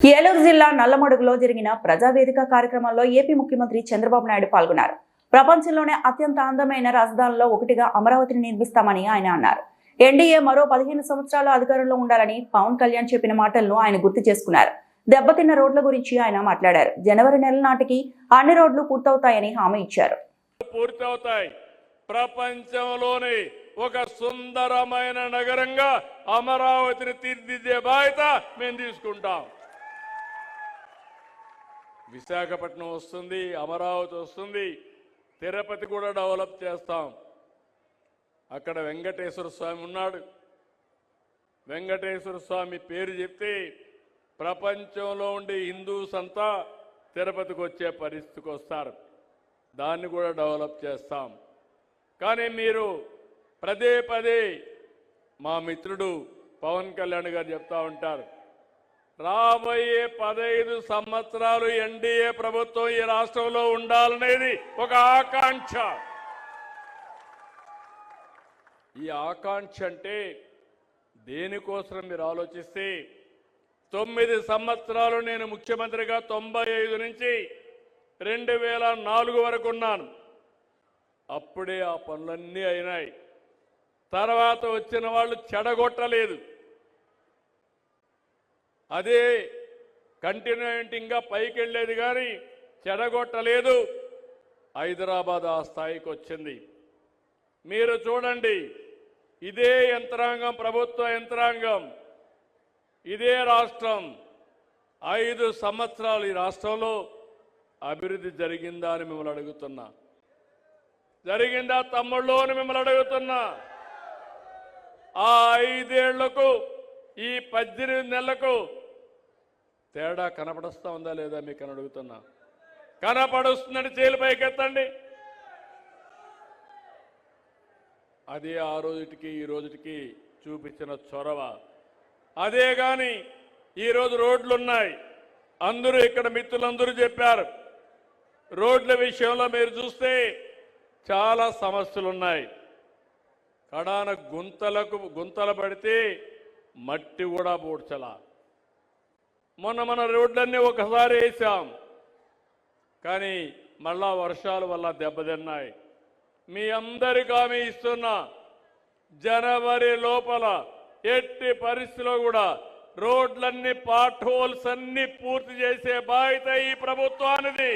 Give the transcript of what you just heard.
ఏలూరు జిల్లా నల్లమడుగులో జరిగిన ప్రజావేదిక కార్యక్రమంలో ఏపీ ముఖ్యమంత్రి చంద్రబాబు నాయుడు పాల్గొన్నారు. ప్రపంచంలోనే అత్యంత అందమైన రాజధానుల్లో ఒకటిగా అమరావతిని నిర్మిస్తామని ఆయన అన్నారు. ఎన్డీఏ మరో 15 సంవత్సరాలు అధికారంలో ఉండాలని పవన్ కళ్యాణ్ చెప్పిన మాటలను ఆయన గుర్తు చేసుకున్నారు. దెబ్బతిన్న రోడ్ల గురించి ఆయన మాట్లాడారు. జనవరి నెల నాటికి అన్ని రోడ్లు పూర్తవుతాయని హామీ ఇచ్చారు. ప్రపంచంలోనే ఒక సుందరమైన నగరంగా అమరావతిని తీర్చిదిద్దే బాధ్యత మేము తీసుకుంటాం. విశాఖపట్నం వస్తుంది, అమరావతి వస్తుంది, తిరుపతి కూడా డెవలప్ చేస్తాం. అక్కడ వెంకటేశ్వర స్వామి ఉన్నాడు. వెంకటేశ్వర స్వామి పేరు చెప్తే ప్రపంచంలో ఉండే హిందూస్ అంతా తిరుపతికి వచ్చే పరిస్థితికి వస్తారు. దాన్ని కూడా డెవలప్ చేస్తాం. కానీ మీరు పదే పదే మా మిత్రుడు పవన్ కళ్యాణ్ గారు చెప్తా ఉంటారు, రాబోయే 15 సంవత్సరాలు ఎన్డీఏ ప్రభుత్వం ఈ రాష్ట్రంలో ఉండాలనేది ఒక ఆకాంక్ష. ఈ ఆకాంక్ష అంటే దేనికోసం మీరు ఆలోచిస్తే 9 సంవత్సరాలు నేను ముఖ్యమంత్రిగా 95 నుంచి 2004 వరకు ఉన్నాను. అప్పుడే ఆ పనులన్నీ అయినాయి. తర్వాత వచ్చిన వాళ్ళు చెడగొట్టలేదు. అదే కంటిన్యూయింగ్గా పైకి వెళ్ళేది కానీ చెడగొట్టలేదు. హైదరాబాద్ ఆ స్థాయికి వచ్చింది. మీరు చూడండి, ఇదే యంత్రాంగం, ప్రభుత్వ యంత్రాంగం, ఇదే రాష్ట్రం 5 సంవత్సరాలు ఈ రాష్ట్రంలో అభివృద్ధి జరిగిందా అని మిమ్మల్ని అడుగుతున్నా. జరిగిందా తమ్ముళ్ళు అని మిమ్మల్ని అడుగుతున్నా. ఆ 5 ఏళ్లకు ఈ 18 నెలలకు తేడా కనపడుస్తా ఉందా లేదా మీకు అని అడుగుతున్నా. కనపడుస్తుందని చేలు పైకెత్తండి. అదే ఆ రోజుటికి ఈ రోజుటికి చూపించిన చొరవ. అదే కానీ ఈరోజు రోడ్లు ఉన్నాయి. అందరూ ఇక్కడ మిత్రులందరూ చెప్పారు, రోడ్ల విషయంలో మీరు చూస్తే చాలా సమస్యలు ఉన్నాయి. కడాన గుంతలు పడితే మట్టి కూడా పూడ్చలా. మన రోడ్లన్నీ ఒకసారి వేసాం, కానీ మళ్ళా వర్షాల వల్ల దెబ్బతిన్నాయి. మీ అందరికీ హామీ ఇస్తున్నా, జనవరి లోపల ఎట్టి పరిస్థితిలో కూడా రోడ్లన్నీ, పాట్ హోల్స్ అన్ని పూర్తి చేసే బాధ్యత ఈ ప్రభుత్వానిది.